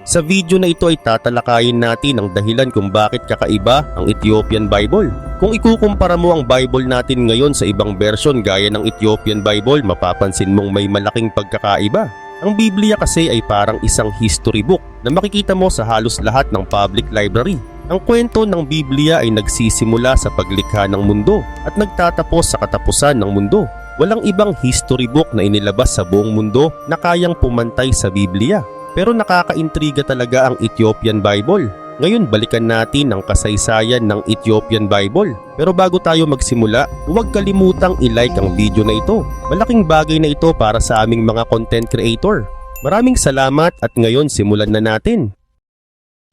Sa video na ito ay tatalakayin natin ang dahilan kung bakit kakaiba ang Ethiopian Bible. Kung ikukumpara mo ang Bible natin ngayon sa ibang version gaya ng Ethiopian Bible, mapapansin mong may malaking pagkakaiba. Ang Biblia kasi ay parang isang history book na makikita mo sa halos lahat ng public library. Ang kwento ng Biblia ay nagsisimula sa paglikha ng mundo at nagtatapos sa katapusan ng mundo. Walang ibang history book na inilabas sa buong mundo na kayang pumantay sa Biblia. Pero nakakaintriga talaga ang Ethiopian Bible. Ngayon balikan natin ang kasaysayan ng Ethiopian Bible. Pero bago tayo magsimula, huwag kalimutang i-like ang video na ito. Malaking bagay na ito para sa aming mga content creator. Maraming salamat at ngayon simulan na natin.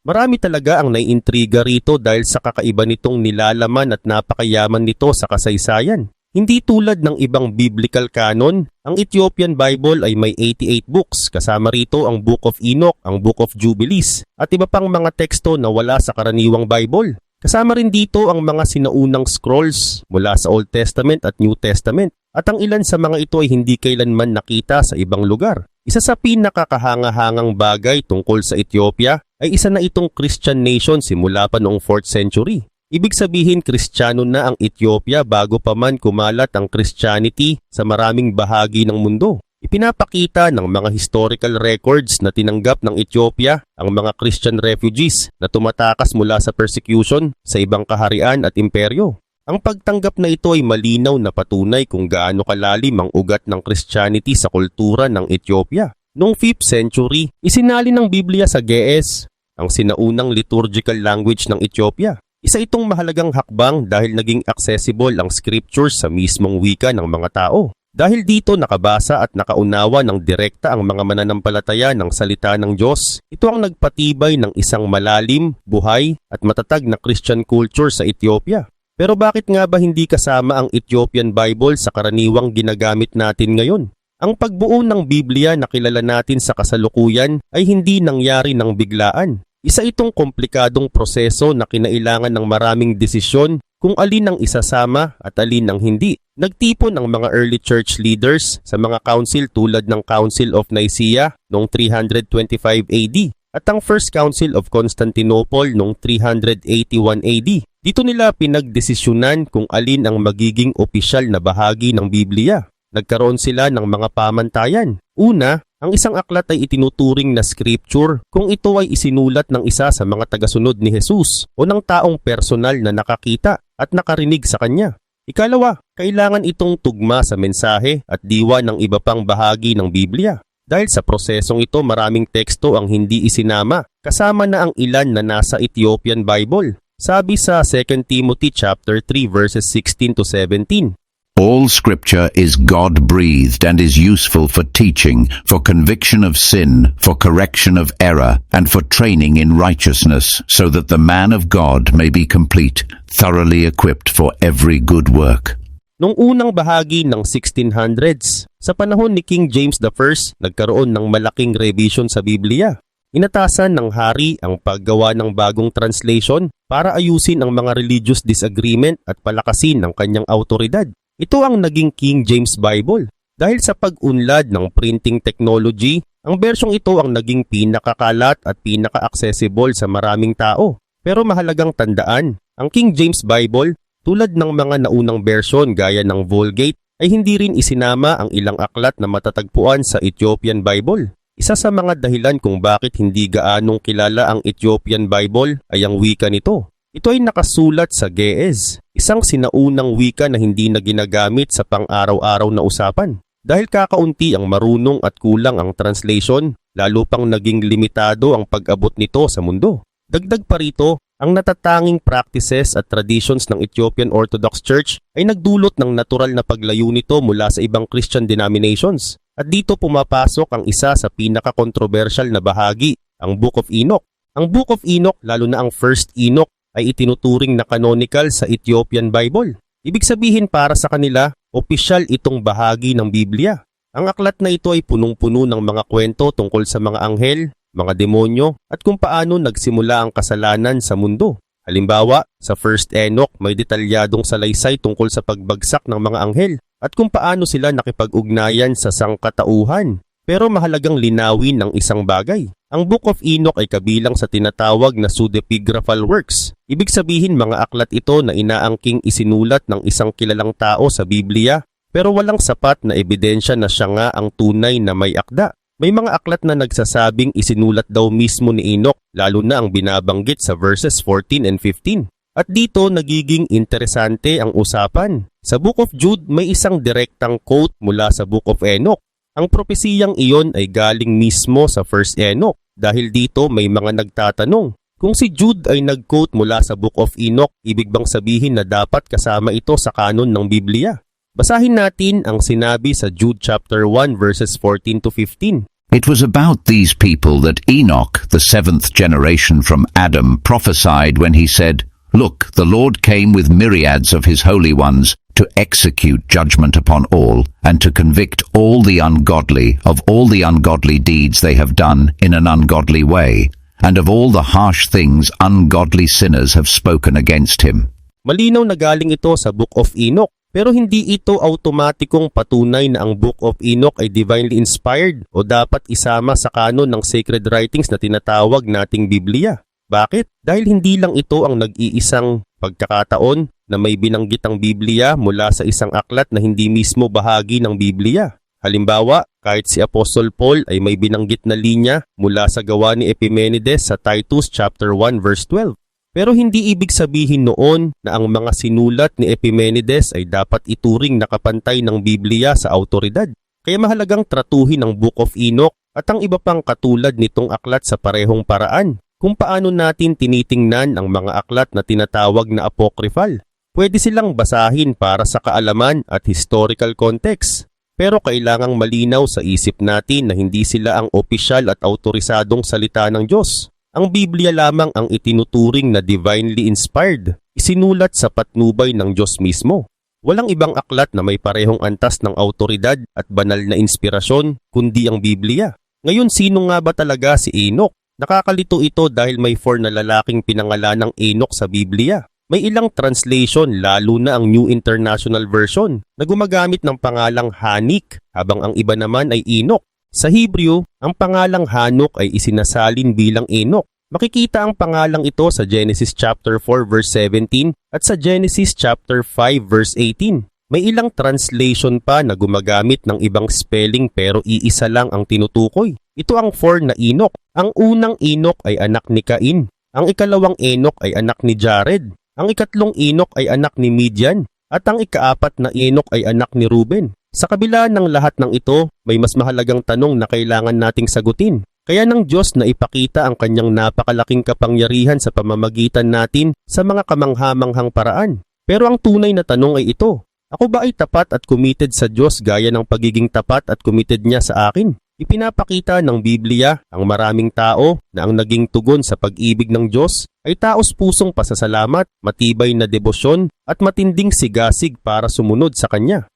Marami talaga ang naiintriga rito dahil sa kakaiba nitong nilalaman at napakayaman nito sa kasaysayan. Hindi tulad ng ibang biblical canon, ang Ethiopian Bible ay may 88 books, kasama rito ang Book of Enoch, ang Book of Jubilees, at iba pang mga teksto na wala sa karaniwang Bible. Kasama rin dito ang mga sinaunang scrolls mula sa Old Testament at New Testament, at ang ilan sa mga ito ay hindi kailanman nakita sa ibang lugar. Isa sa pinakakahanga-hangang bagay tungkol sa Ethiopia ay isa na itong Christian nation simula pa noong 4th century. Ibig sabihin Kristiyano na ang Ethiopia bago pa man kumalat ang Christianity sa maraming bahagi ng mundo. Ipinapakita ng mga historical records na tinanggap ng Ethiopia ang mga Christian refugees na tumatakas mula sa persecution sa ibang kaharian at imperyo. Ang pagtanggap na ito ay malinaw na patunay kung gaano kalalim ang ugat ng Christianity sa kultura ng Ethiopia. Noong 5th century, isinalin ng Biblia sa Ge'ez, ang sinaunang liturgical language ng Ethiopia. Isa itong mahalagang hakbang dahil naging accessible ang scriptures sa mismong wika ng mga tao. Dahil dito nakabasa at nakaunawa ng direkta ang mga mananampalataya ng salita ng Diyos, ito ang nagpatibay ng isang malalim, buhay at matatag na Christian culture sa Ethiopia. Pero bakit nga ba hindi kasama ang Ethiopian Bible sa karaniwang ginagamit natin ngayon? Ang pagbuo ng Biblia na kilala natin sa kasalukuyan ay hindi nangyari ng biglaan. Isa itong komplikadong proseso na kinailangan ng maraming desisyon kung alin ang isasama at alin ang hindi. Nagtipon ang mga early church leaders sa mga council tulad ng Council of Nicaea noong 325 AD at ang First Council of Constantinople noong 381 AD. Dito nila pinagdesisyonan kung alin ang magiging opisyal na bahagi ng Biblia. Nagkaroon sila ng mga pamantayan. Una, ang isang aklat ay itinuturing na scripture kung ito ay isinulat ng isa sa mga tagasunod ni Jesus o ng taong personal na nakakita at nakarinig sa kanya. Ikalawa, kailangan itong tugma sa mensahe at diwa ng iba pang bahagi ng Biblia. Dahil sa prosesong ito maraming teksto ang hindi isinama, kasama na ang ilan na nasa Ethiopian Bible. Sabi sa 2 Timothy chapter 3 verses 16 to 17. All scripture is God-breathed and is useful for teaching, for conviction of sin, for correction of error, and for training in righteousness, so that the man of God may be complete, thoroughly equipped for every good work. Noong unang bahagi ng 1600s, sa panahon ni King James I, nagkaroon ng malaking revision sa Biblia. Inatasan ng hari ang paggawa ng bagong translation para ayusin ang mga religious disagreement at palakasin ang kanyang autoridad. Ito ang naging King James Bible. Dahil sa pag-unlad ng printing technology, ang bersyong ito ang naging pinakakalat at pinaka-accessible sa maraming tao. Pero mahalagang tandaan, ang King James Bible, tulad ng mga naunang bersyon gaya ng Vulgate, ay hindi rin isinama ang ilang aklat na matatagpuan sa Ethiopian Bible. Isa sa mga dahilan kung bakit hindi gaanong kilala ang Ethiopian Bible ay ang wika nito. Ito ay nakasulat sa Ge'ez, isang sinaunang wika na hindi na ginagamit sa pang-araw-araw na usapan. Dahil kakaunti ang marunong at kulang ang translation, lalo pang naging limitado ang pag-abot nito sa mundo. Dagdag pa rito, ang natatanging practices at traditions ng Ethiopian Orthodox Church ay nagdulot ng natural na paglayo nito mula sa ibang Christian denominations. At dito pumapasok ang isa sa pinaka-controversial na bahagi, ang Book of Enoch. Ang Book of Enoch, lalo na ang First Enoch, ay itinuturing na canonical sa Ethiopian Bible. Ibig sabihin para sa kanila, opisyal itong bahagi ng Biblia. Ang aklat na ito ay punong-puno ng mga kwento tungkol sa mga anghel, mga demonyo, at kung paano nagsimula ang kasalanan sa mundo. Halimbawa, sa First Enoch may detalyadong salaysay tungkol sa pagbagsak ng mga anghel at kung paano sila nakipag-ugnayan sa sangkatauhan. Pero mahalagang linawin ang isang bagay. Ang Book of Enoch ay kabilang sa tinatawag na pseudepigraphal works. Ibig sabihin mga aklat ito na inaangking isinulat ng isang kilalang tao sa Biblia pero walang sapat na ebidensya na siya nga ang tunay na may akda. May mga aklat na nagsasabing isinulat daw mismo ni Enoch lalo na ang binabanggit sa verses 14 and 15. At dito nagiging interesante ang usapan. Sa Book of Jude may isang direktang quote mula sa Book of Enoch. Ang propesiyang iyon ay galing mismo sa 1 Enoch. Dahil dito may mga nagtatanong, kung si Jude ay nag-quote mula sa Book of Enoch, ibig bang sabihin na dapat kasama ito sa kanon ng Biblia? Basahin natin ang sinabi sa Jude chapter 1 verses 14 to 15. It was about these people that Enoch, the seventh generation from Adam, prophesied when he said, "Look, the Lord came with myriads of his holy ones to execute judgment upon all, and to convict all the ungodly of all the ungodly deeds they have done in an ungodly way, and of all the harsh things ungodly sinners have spoken against him." Malinaw na galing ito sa Book of Enoch, pero hindi ito automatikong patunay na ang Book of Enoch ay divinely inspired o dapat isama sa kanon ng sacred writings na tinatawag nating Biblia. Bakit? Dahil hindi lang ito ang nag-iisang pagkakataon na may binanggit ang Biblia mula sa isang aklat na hindi mismo bahagi ng Biblia. Halimbawa, kahit si Apostol Paul ay may binanggit na linya mula sa gawa ni Epimenides sa Titus chapter 1 verse 12. Pero hindi ibig sabihin noon na ang mga sinulat ni Epimenides ay dapat ituring nakapantay ng Biblia sa autoridad. Kaya mahalagang tratuhin ang Book of Enoch at ang iba pang katulad nitong aklat sa parehong paraan. Kung paano natin tinitingnan ang mga aklat na tinatawag na apocryphal. Pwede silang basahin para sa kaalaman at historical context. Pero kailangang malinaw sa isip natin na hindi sila ang opisyal at autorisadong salita ng Diyos. Ang Biblia lamang ang itinuturing na divinely inspired, isinulat sa patnubay ng Diyos mismo. Walang ibang aklat na may parehong antas ng autoridad at banal na inspirasyon kundi ang Biblia. Ngayon, sino nga ba talaga si Enoch? Nakakalito ito dahil may 4 na lalaking pinangalanang Enoch sa Biblia. May ilang translation lalo na ang New International Version na gumagamit ng pangalang Hanik habang ang iba naman ay Enoch. Sa Hebrew, ang pangalang Hanok ay isinasalin bilang Enoch. Makikita ang pangalang ito sa Genesis chapter 4 verse 17 at sa Genesis chapter 5 verse 18. May ilang translation pa na gumagamit ng ibang spelling pero iisa lang ang tinutukoy. Ito ang 4 na Enoch. Ang unang Enoch ay anak ni Cain. Ang ikalawang Enoch ay anak ni Jared. Ang ikatlong Enoch ay anak ni Midian. At ang ikaapat na Enoch ay anak ni Ruben. Sa kabila ng lahat ng ito, may mas mahalagang tanong na kailangan nating sagutin. Kaya ng Diyos na ipakita ang kanyang napakalaking kapangyarihan sa pamamagitan natin sa mga kamanghamanghang paraan. Pero ang tunay na tanong ay ito. Ako ba ay tapat at committed sa Diyos gaya ng pagiging tapat at committed niya sa akin? Ipinapakita ng Biblia ang maraming tao na ang naging tugon sa pag-ibig ng Diyos ay taos-pusong pasasalamat, matibay na debosyon at matinding sigasig para sumunod sa Kanya.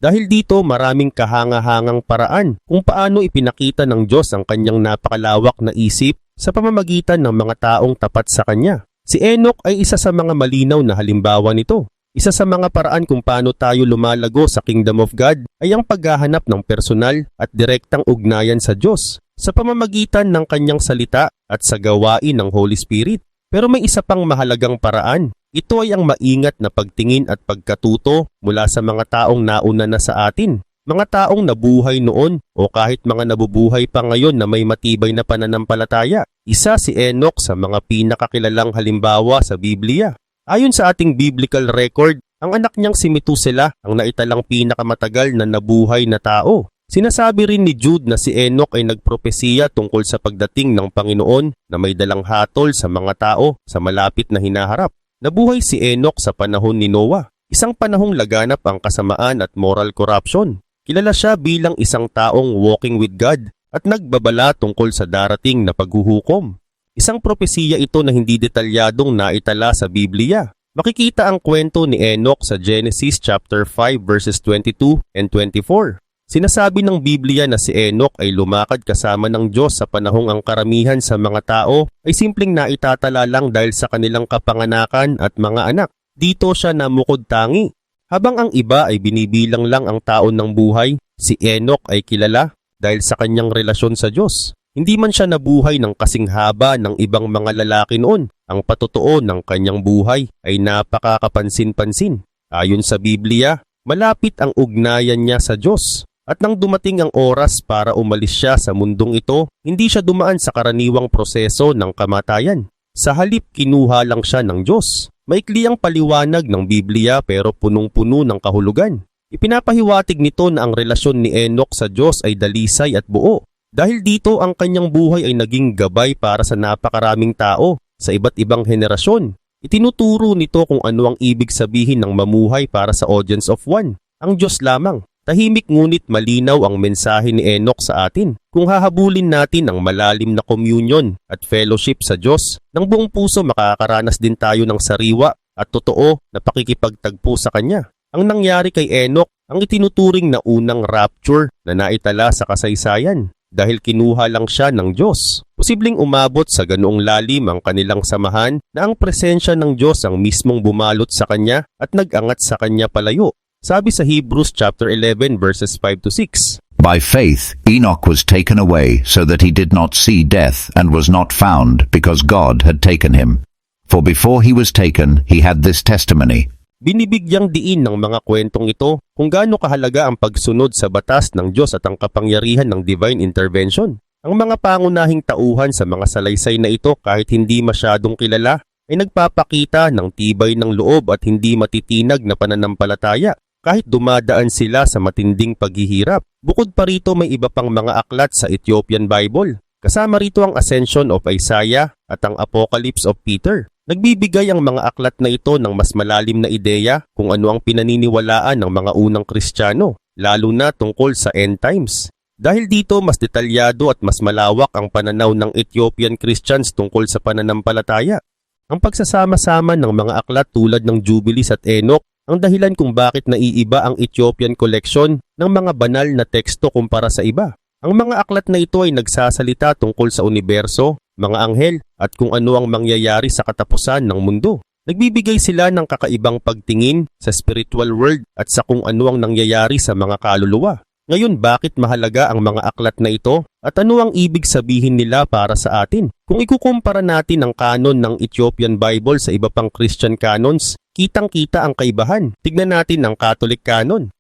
Dahil dito maraming kahanga-hangang paraan kung paano ipinakita ng Diyos ang Kanyang napakalawak na isip sa pamamagitan ng mga taong tapat sa Kanya. Si Enoch ay isa sa mga malinaw na halimbawa nito. Isa sa mga paraan kung paano tayo lumalago sa Kingdom of God ay ang paghahanap ng personal at direktang ugnayan sa Diyos sa pamamagitan ng Kanyang salita at sa gawain ng Holy Spirit. Pero may isa pang mahalagang paraan. Ito ay ang maingat na pagtingin at pagkatuto mula sa mga taong nauna na sa atin. Mga taong nabuhay noon o kahit mga nabubuhay pa ngayon na may matibay na pananampalataya. Isa si Enoch sa mga pinakakilalang halimbawa sa Biblia. Ayon sa ating biblical record, ang anak niyang si Methuselah ang naitalang pinakamatagal na nabuhay na tao. Sinasabi rin ni Jude na si Enoch ay nagpropesiya tungkol sa pagdating ng Panginoon na may dalang hatol sa mga tao sa malapit na hinaharap. Nabuhay si Enoch sa panahon ni Noah, isang panahong laganap ang kasamaan at moral corruption. Kilala siya bilang isang taong walking with God at nagbabala tungkol sa darating na paghuhukom. Isang propesiya ito na hindi detalyadong naitala sa Biblia. Makikita ang kwento ni Enoch sa Genesis chapter 5 verses 22 and 24. Sinasabi ng Biblia na si Enoch ay lumakad kasama ng Diyos sa panahong ang karamihan sa mga tao ay simpleng naitatala lang dahil sa kanilang kapanganakan at mga anak. Dito siya namukod tangi. Habang ang iba ay binibilang lang ang taon ng buhay, si Enoch ay kilala dahil sa kanyang relasyon sa Diyos. Hindi man siya nabuhay ng kasing haba ng ibang mga lalaki noon, ang patotoo ng kanyang buhay ay napakakapansin-pansin. Ayon sa Biblia, malapit ang ugnayan niya sa Diyos. At nang dumating ang oras para umalis siya sa mundong ito, hindi siya dumaan sa karaniwang proseso ng kamatayan. Sa halip, kinuha lang siya ng Diyos. Maikli ang paliwanag ng Biblia pero punong-puno ng kahulugan. Ipinapahiwatig nito na ang relasyon ni Enoch sa Diyos ay dalisay at buo. Dahil dito ang kanyang buhay ay naging gabay para sa napakaraming tao sa iba't ibang henerasyon. Itinuturo nito kung ano ang ibig sabihin ng mamuhay para sa audience of one, ang Diyos lamang. Tahimik ngunit malinaw ang mensahe ni Enoch sa atin. Kung hahabulin natin ang malalim na communion at fellowship sa Diyos, ng buong puso makakaranas din tayo ng sariwa at totoo na pakikipagtagpo sa Kanya. Ang nangyari kay Enoch ang itinuturing na unang rapture na naitala sa kasaysayan dahil kinuha lang siya ng Diyos. Posibleng umabot sa ganoong lalim ang kanilang samahan na ang presensya ng Diyos ang mismong bumalot sa Kanya at nag-angat sa Kanya palayo. Sabi sa Hebrews chapter 11 verses 5 to 6. By faith Enoch was taken away, so that he did not see death, and was not found, because God had taken him. For before he was taken, he had this testimony. Binibigyang diin ng mga kwentong ito kung gaano kahalaga ang pagsunod sa batas ng Diyos at ang kapangyarihan ng divine intervention. Ang mga pangunahing tauhan sa mga salaysay na ito kahit hindi masyadong kilala ay nagpapakita ng tibay ng loob at hindi matitinag na pananampalataya. Kahit dumadaan sila sa matinding paghihirap. Bukod pa rito may iba pang mga aklat sa Ethiopian Bible. Kasama rito ang Ascension of Isaiah at ang Apocalypse of Peter. Nagbibigay ang mga aklat na ito ng mas malalim na ideya kung ano ang pinaniniwalaan ng mga unang Kristiyano, lalo na tungkol sa end times. Dahil dito mas detalyado at mas malawak ang pananaw ng Ethiopian Christians tungkol sa pananampalataya. Ang pagsasama-sama ng mga aklat tulad ng Jubilees at Enoch ang dahilan kung bakit naiiba ang Ethiopian collection ng mga banal na teksto kumpara sa iba. Ang mga aklat na ito ay nagsasalita tungkol sa universo, mga anghel, at kung ano ang mangyayari sa katapusan ng mundo. Nagbibigay sila ng kakaibang pagtingin sa spiritual world at sa kung ano ang nangyayari sa mga kaluluwa. Ngayon, bakit mahalaga ang mga aklat na ito at ano ang ibig sabihin nila para sa atin? Kung ikukumpara natin ang kanon ng Ethiopian Bible sa iba pang Christian canons, kitang-kita ang kaibahan. Tignan natin ang Catholic canon.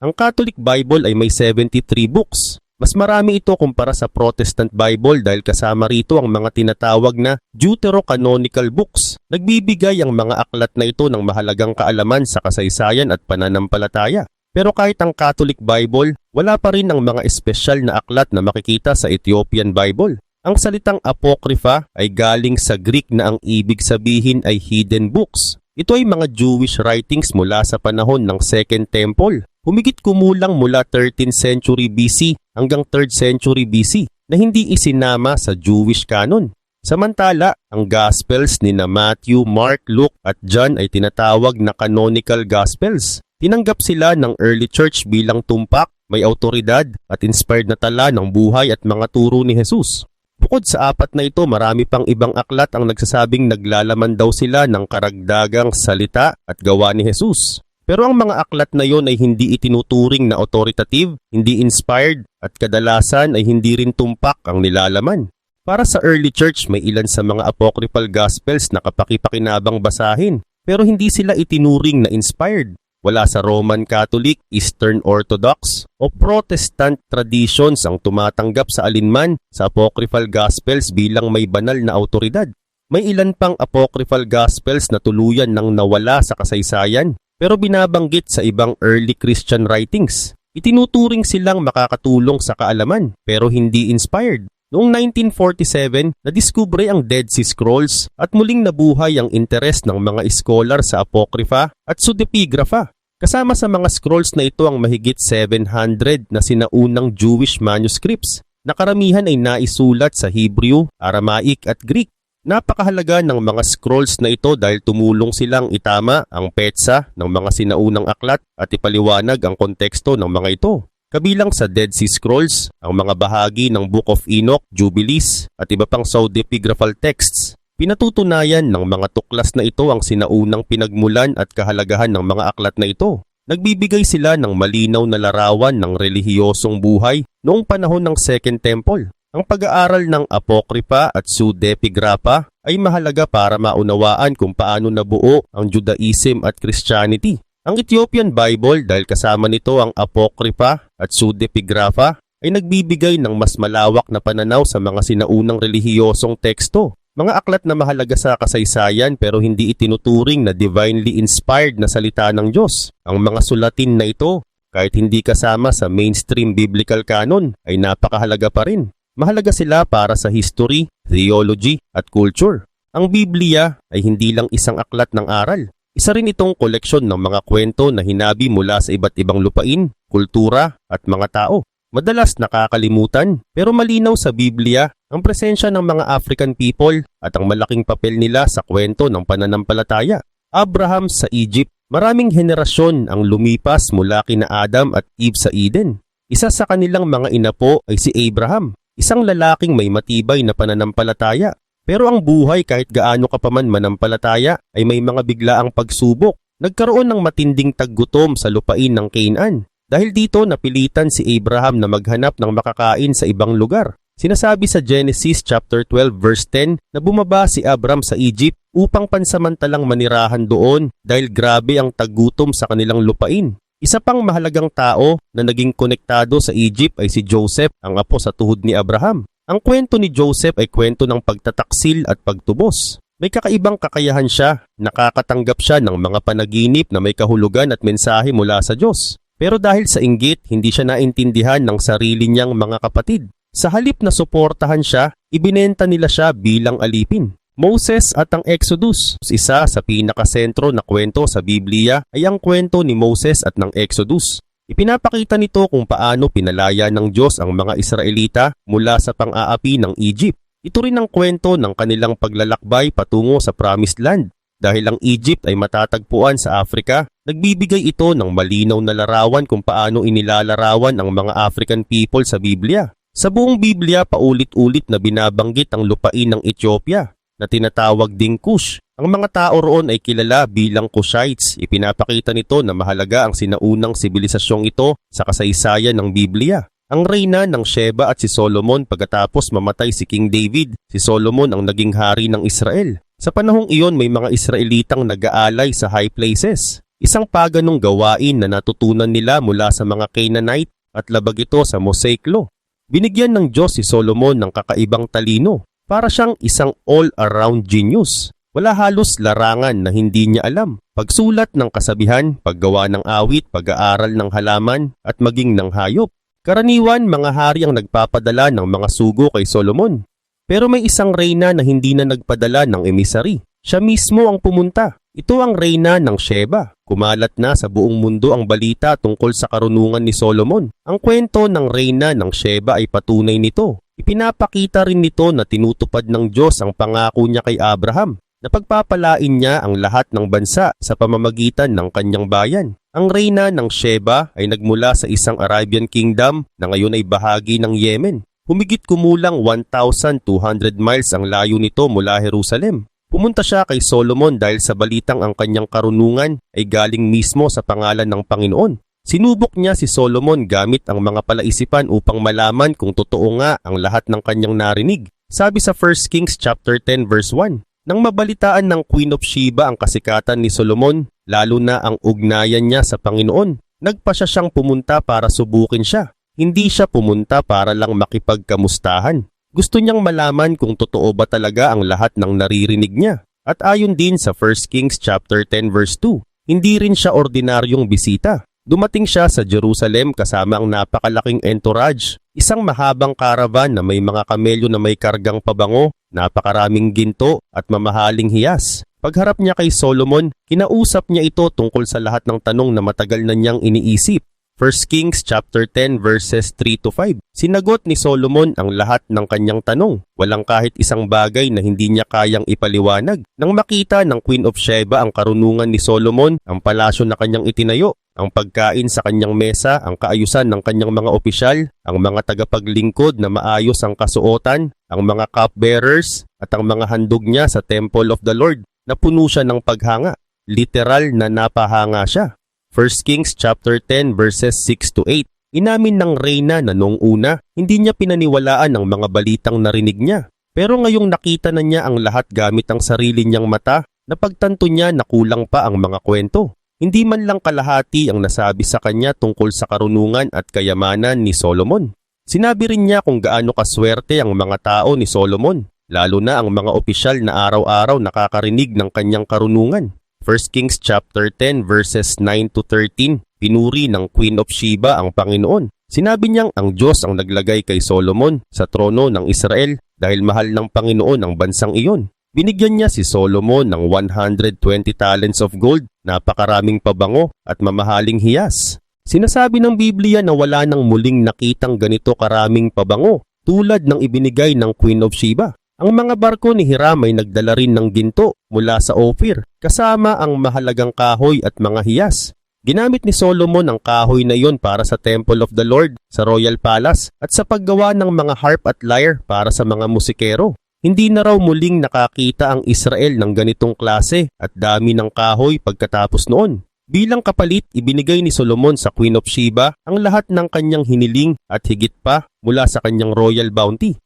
Ang Catholic Bible ay may 73 books. Mas marami ito kumpara sa Protestant Bible dahil kasama rito ang mga tinatawag na deuterocanonical books. Nagbibigay ang mga aklat na ito ng mahalagang kaalaman sa kasaysayan at pananampalataya. Pero kahit ang Catholic Bible, wala pa rin ang mga espesyal na aklat na makikita sa Ethiopian Bible. Ang salitang Apocrypha ay galing sa Greek na ang ibig sabihin ay hidden books. Ito ay mga Jewish writings mula sa panahon ng Second Temple. Humigit kumulang mula 13th century BC hanggang 3rd century BC na hindi isinama sa Jewish canon. Samantala, ang Gospels ni na Matthew, Mark, Luke at John ay tinatawag na canonical Gospels. Tinanggap sila ng early church bilang tumpak, may autoridad at inspired na tala ng buhay at mga turo ni Jesus. Bukod sa apat na ito, marami pang ibang aklat ang nagsasabing naglalaman daw sila ng karagdagang salita at gawa ni Jesus. Pero ang mga aklat na yon ay hindi itinuturing na authoritative, hindi inspired at kadalasan ay hindi rin tumpak ang nilalaman. Para sa early church, may ilan sa mga apocryphal gospels na kapaki-pakinabang basahin pero hindi sila itinuring na inspired. Wala sa Roman Catholic, Eastern Orthodox o Protestant traditions ang tumatanggap sa alinman sa apocryphal gospels bilang may banal na autoridad. May ilan pang apocryphal gospels na tuluyan nang nawala sa kasaysayan pero binabanggit sa ibang early Christian writings. Itinuturing silang makakatulong sa kaalaman pero hindi inspired. Noong 1947, nadiskubre ang Dead Sea Scrolls at muling nabuhay ang interes ng mga scholar sa Apocrypha at Pseudepigrapha. Kasama sa mga scrolls na ito ang mahigit 700 na sinaunang Jewish manuscripts na karamihan ay naisulat sa Hebrew, Aramaic at Greek. Napakahalaga ng mga scrolls na ito dahil tumulong silang itama ang petsa ng mga sinaunang aklat at ipaliwanag ang konteksto ng mga ito. Kabilang sa Dead Sea Scrolls, ang mga bahagi ng Book of Enoch, Jubilees at iba pang pseudepigraphal texts. Pinatutunayan ng mga tuklas na ito ang sinaunang pinagmulan at kahalagahan ng mga aklat na ito. Nagbibigay sila ng malinaw na larawan ng relihiyosong buhay noong panahon ng Second Temple. Ang pag-aaral ng Apokripa at Pseudepigrapha ay mahalaga para maunawaan kung paano nabuo ang Judaism at Christianity. Ang Ethiopian Bible, dahil kasama nito ang Apokripa at Pseudepigrapha, ay nagbibigay ng mas malawak na pananaw sa mga sinaunang relihiyosong teksto. Mga aklat na mahalaga sa kasaysayan pero hindi itinuturing na divinely inspired na salita ng Diyos. Ang mga sulatin na ito, kahit hindi kasama sa mainstream biblical canon, ay napakahalaga pa rin. Mahalaga sila para sa history, theology, at culture. Ang Biblia ay hindi lang isang aklat ng aral. Isa rin itong koleksyon ng mga kwento na hinabi mula sa iba't ibang lupain, kultura, at mga tao. Madalas nakakalimutan, pero malinaw sa Biblia ang presensya ng mga African people at ang malaking papel nila sa kwento ng pananampalataya. Abraham sa Egypt, maraming henerasyon ang lumipas mula kina Adam at Eve sa Eden. Isa sa kanilang mga inapo ay si Abraham, isang lalaking may matibay na pananampalataya. Pero ang buhay kahit gaano ka pa man manampalataya ay may mga biglaang pagsubok. Nagkaroon ng matinding taggutom sa lupain ng Canaan. Dahil dito napilitan si Abraham na maghanap ng makakain sa ibang lugar. Sinasabi sa Genesis chapter 12 verse 10 na bumaba si Abram sa Egypt upang pansamantalang manirahan doon dahil grabe ang taggutom sa kanilang lupain. Isa pang mahalagang tao na naging konektado sa Egypt ay si Joseph, ang apo sa tuhod ni Abraham. Ang kwento ni Joseph ay kwento ng pagtataksil at pagtubos. May kakaibang kakayahan siya, nakakatanggap siya ng mga panaginip na may kahulugan at mensahe mula sa Diyos. Pero dahil sa inggit, hindi siya naintindihan ng sarili niyang mga kapatid. Sa halip na suportahan siya, ibinenta nila siya bilang alipin. Moses at ang Exodus. Isa sa pinakasentro na kwento sa Biblia ay ang kwento ni Moses at ng Exodus. Ipinapakita nito kung paano pinalaya ng Diyos ang mga Israelita mula sa pang-aapi ng Egypt. Ito rin ang kwento ng kanilang paglalakbay patungo sa Promised Land. Dahil ang Egypt ay matatagpuan sa Africa, nagbibigay ito ng malinaw na larawan kung paano inilalarawan ang mga African people sa Biblia. Sa buong Biblia, paulit-ulit na binabanggit ang lupain ng Ethiopia na tinatawag ding Cush. Ang mga tao roon ay kilala bilang Cushites. Ipinapakita nito na mahalaga ang sinaunang sibilisasyong ito sa kasaysayan ng Biblia. Ang reyna ng Sheba at si Solomon pagkatapos mamatay si King David, si Solomon ang naging hari ng Israel. Sa panahong iyon may mga Israelitang nag-aalay sa high places. Isang paganong gawain na natutunan nila mula sa mga Canaanite at labag ito sa Mosaic Law. Binigyan ng Diyos si Solomon ng kakaibang talino. Para siyang isang all-around genius. Wala halos larangan na hindi niya alam. Pagsulat ng kasabihan, paggawa ng awit, pag-aaral ng halaman at maging ng hayop. Karaniwan mga hari ang nagpapadala ng mga sugo kay Solomon. Pero may isang reyna na hindi na nagpadala ng emisary. Siya mismo ang pumunta. Ito ang reyna ng Sheba. Kumalat na sa buong mundo ang balita tungkol sa karunungan ni Solomon. Ang kwento ng reyna ng Sheba ay patunay nito. Ipinapakita rin nito na tinutupad ng Diyos ang pangako niya kay Abraham na pagpapalain niya ang lahat ng bansa sa pamamagitan ng kanyang bayan. Ang reyna ng Sheba ay nagmula sa isang Arabian kingdom na ngayon ay bahagi ng Yemen. Humigit kumulang 1,200 miles ang layo nito mula Jerusalem. Pumunta siya kay Solomon dahil sa balitang ang kanyang karunungan ay galing mismo sa pangalan ng Panginoon. Sinubok niya si Solomon gamit ang mga palaisipan upang malaman kung totoo nga ang lahat ng kanyang narinig. Sabi sa 1 Kings chapter 10 verse 1, nang mabalitaan ng Queen of Sheba ang kasikatan ni Solomon, lalo na ang ugnayan niya sa Panginoon, nagpasya siyang pumunta para subukin siya. Hindi siya pumunta para lang makipagkamustahan. Gusto niyang malaman kung totoo ba talaga ang lahat ng naririnig niya. At ayon din sa 1 Kings chapter 10 verse 2, hindi rin siya ordinaryong bisita. Dumating siya sa Jerusalem kasama ang napakalaking entourage, isang mahabang caravan na may mga kamelyo na may kargang pabango, napakaraming ginto at mamahaling hiyas. Pagharap niya kay Solomon, kinausap niya ito tungkol sa lahat ng tanong na matagal na niyang iniisip. 1 Kings chapter 10 verses 3 to 5. Sinagot ni Solomon ang lahat ng kanyang tanong. Walang kahit isang bagay na hindi niya kayang ipaliwanag. Nang makita ng Queen of Sheba ang karunungan ni Solomon, ang palasyo na kanyang itinayo, ang pagkain sa kanyang mesa, ang kaayusan ng kanyang mga opisyal, ang mga tagapaglingkod na maayos ang kasuotan, ang mga cupbearers at ang mga handog niya sa Temple of the Lord, napuno siya ng paghanga. Literal na napahanga siya. 1 Kings chapter 10 verses 6 to 8. Inamin ng reyna na noong una, hindi niya pinaniwalaan ang mga balitang narinig niya. Pero ngayong nakita na niya ang lahat gamit ang sarili niyang mata, napagtanto niya na kulang pa ang mga kwento. Hindi man lang kalahati ang nasabi sa kanya tungkol sa karunungan at kayamanan ni Solomon. Sinabi rin niya kung gaano kaswerte ang mga tao ni Solomon, lalo na ang mga opisyal na araw-araw nakakarinig ng kanyang karunungan. 1 Kings chapter 10 verses 9 to 13, pinuri ng Queen of Sheba ang Panginoon. Sinabi niyang ang Diyos ang naglagay kay Solomon sa trono ng Israel dahil mahal ng Panginoon ang bansang iyon. Binigyan niya si Solomon ng 120 talents of gold, napakaraming pabango at mamahaling hiyas. Sinasabi ng Biblia na wala nang muling nakitang ganito karaming pabango tulad ng ibinigay ng Queen of Sheba. Ang mga barko ni Hiram ay nagdala rin ng ginto mula sa Ophir kasama ang mahalagang kahoy at mga hiyas. Ginamit ni Solomon ang kahoy na iyon para sa Temple of the Lord sa Royal Palace at sa paggawa ng mga harp at lyre para sa mga musikero. Hindi na raw muling nakakita ang Israel ng ganitong klase at dami ng kahoy pagkatapos noon. Bilang kapalit, ibinigay ni Solomon sa Queen of Sheba ang lahat ng kanyang hiniling at higit pa mula sa kanyang royal bounty.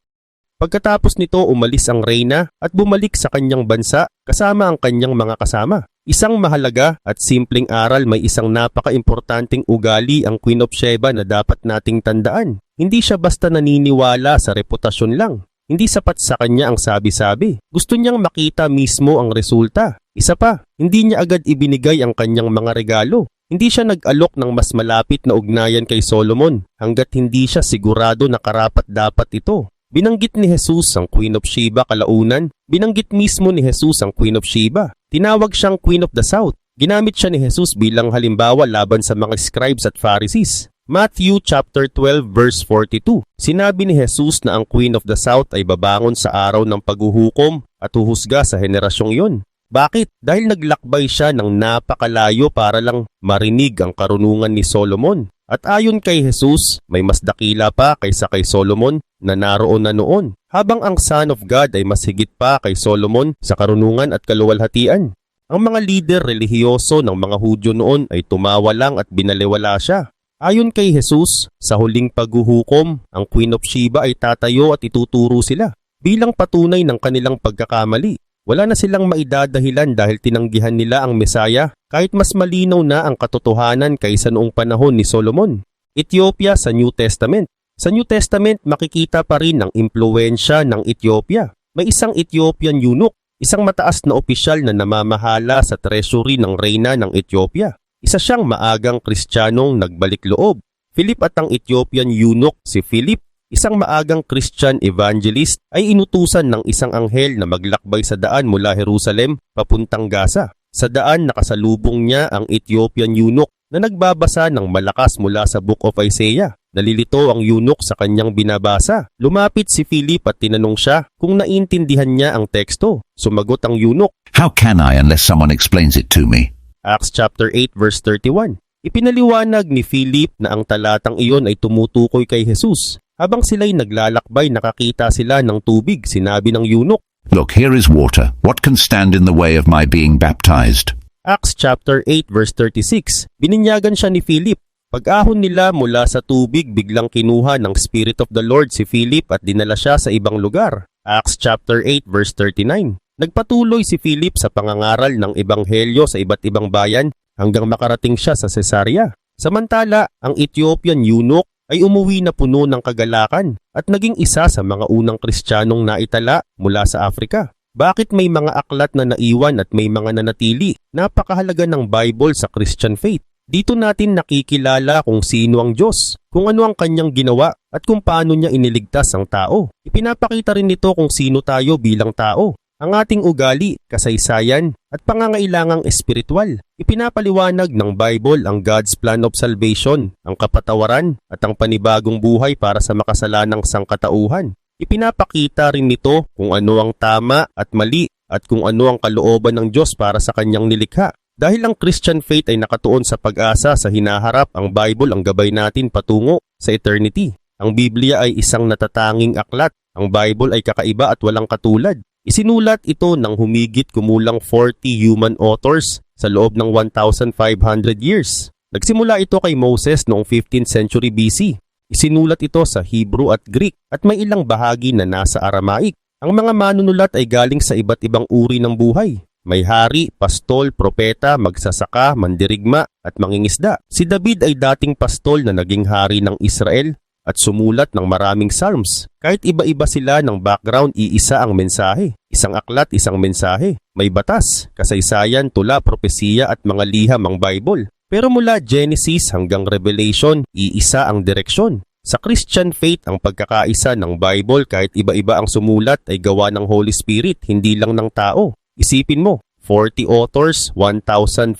Pagkatapos nito, umalis ang reyna at bumalik sa kanyang bansa kasama ang kanyang mga kasama. Isang mahalaga at simpleng aral, may isang napaka-importanting ugali ang Queen of Sheba na dapat nating tandaan. Hindi siya basta naniniwala sa reputasyon lang. Hindi sapat sa kanya ang sabi-sabi. Gusto niyang makita mismo ang resulta. Isa pa, hindi niya agad ibinigay ang kanyang mga regalo. Hindi siya nag-alok ng mas malapit na ugnayan kay Solomon hanggat hindi siya sigurado na karapat-dapat ito. Binanggit ni Jesus ang Queen of Sheba kalaunan. Binanggit mismo ni Jesus ang Queen of Sheba. Tinawag siyang Queen of the South. Ginamit siya ni Jesus bilang halimbawa laban sa mga scribes at Pharisees. Matthew chapter 12 verse 42. Sinabi ni Jesus na ang Queen of the South ay babangon sa araw ng paghuhukom at huhusga sa henerasyong iyon. Bakit? Dahil naglakbay siya ng napakalayo para lang marinig ang karunungan ni Solomon. At ayon kay Jesus, may mas dakila pa kaysa kay Solomon na naroon na noon, habang ang Son of God ay mas higit pa kay Solomon sa karunungan at kaluwalhatian. Ang mga lider relihiyoso ng mga Hudyo noon ay tumawa lang at binaliwala siya. Ayon kay Jesus, sa huling paghuhukom, ang Queen of Sheba ay tatayo at ituturo sila bilang patunay ng kanilang pagkakamali. Wala na silang maidadahilan dahil tinanggihan nila ang Mesaya kahit mas malinaw na ang katotohanan kaysa noong panahon ni Solomon. Ethiopia sa New Testament. Sa New Testament, makikita pa rin ang impluwensya ng Ethiopia. May isang Ethiopian eunuch, isang mataas na opisyal na namamahala sa treasury ng reyna ng Ethiopia. Isa siyang maagang Kristiyanong nagbalik loob. Philip at ang Ethiopian eunuch si Philip, isang maagang Christian evangelist, ay inutusan ng isang anghel na maglakbay sa daan mula Jerusalem papuntang Gaza. Sa daan nakasalubong niya ang Ethiopian eunuch na nagbabasa ng malakas mula sa Book of Isaiah. Nalilito ang eunuch sa kanyang binabasa. Lumapit si Philip at tinanong siya kung naiintindihan niya ang teksto. Sumagot ang eunuch, How can I unless someone explains it to me? Acts chapter 8 verse 31. Ipinaliwanag ni Philip na ang talatang iyon ay tumutukoy kay Jesus. Habang sila'y naglalakbay, nakakita sila ng tubig. Sinabi ng eunuch, Look, here is water. What can stand in the way of my being baptized? Acts chapter 8 verse 36. Bininyagan siya ni Philip. Pag-ahon nila mula sa tubig, biglang kinuha ng Spirit of the Lord si Philip at dinala siya sa ibang lugar. Acts chapter 8 verse 39. Nagpatuloy si Philip sa pangangaral ng ebanghelyo sa iba't ibang bayan hanggang makarating siya sa Cesarea. Samantala, ang Ethiopian eunuch ay umuwi na puno ng kagalakan at naging isa sa mga unang Kristiyanong naitala mula sa Afrika. Bakit may mga aklat na naiwan at may mga nanatili? Napakahalaga ng Bible sa Christian faith. Dito natin nakikilala kung sino ang Diyos, kung ano ang kanyang ginawa at kung paano niya iniligtas ang tao. Ipinapakita rin nito kung sino tayo bilang tao. Ang ating ugali, kasaysayan, at pangangailangang espiritual. Ipinapaliwanag ng Bible ang God's plan of salvation, ang kapatawaran, at ang panibagong buhay para sa makasalanang sangkatauhan. Ipinapakita rin nito kung ano ang tama at mali, at kung ano ang kalooban ng Diyos para sa kanyang nilikha. Dahil ang Christian faith ay nakatuon sa pag-asa sa hinaharap, ang Bible ang gabay natin patungo sa eternity. Ang Biblia ay isang natatanging aklat. Ang Bible ay kakaiba at walang katulad. Isinulat ito ng humigit kumulang 40 human authors sa loob ng 1,500 years. Nagsimula ito kay Moses noong 15th century BC. Isinulat ito sa Hebrew at Greek at may ilang bahagi na nasa Aramaic. Ang mga manunulat ay galing sa iba't ibang uri ng buhay. May hari, pastol, propeta, magsasaka, mandirigma at mangingisda. Si David ay dating pastol na naging hari ng Israel at sumulat ng maraming psalms. Kahit iba-iba sila ng background, iisa ang mensahe. Isang aklat, isang mensahe. May batas, kasaysayan, tula, propesiya at mga liham ang Bible. Pero mula Genesis hanggang Revelation, iisa ang direksyon. Sa Christian faith, ang pagkakaisa ng Bible kahit iba-iba ang sumulat ay gawa ng Holy Spirit, hindi lang ng tao. Isipin mo, 40 authors, 1,500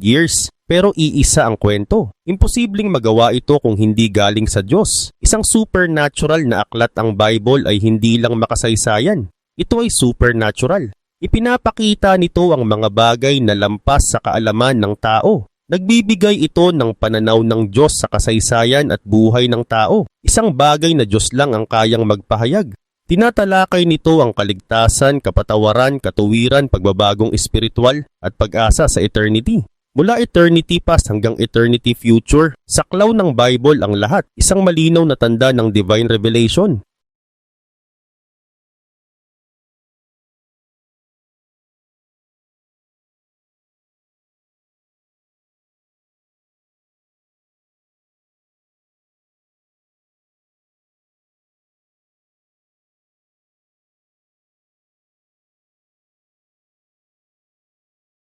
years, pero iisa ang kwento. Imposibleng magawa ito kung hindi galing sa Diyos. Isang supernatural na aklat ang Bible ay hindi lang makasaysayan. Ito ay supernatural. Ipinapakita nito ang mga bagay na lampas sa kaalaman ng tao. Nagbibigay ito ng pananaw ng Diyos sa kasaysayan at buhay ng tao. Isang bagay na Diyos lang ang kayang magpahayag. Tinatalakay nito ang kaligtasan, kapatawaran, katuwiran, pagbabagong espiritual at pag-asa sa eternity. Mula eternity past hanggang eternity future, saklaw ng Bible ang lahat, isang malinaw na tanda ng divine revelation.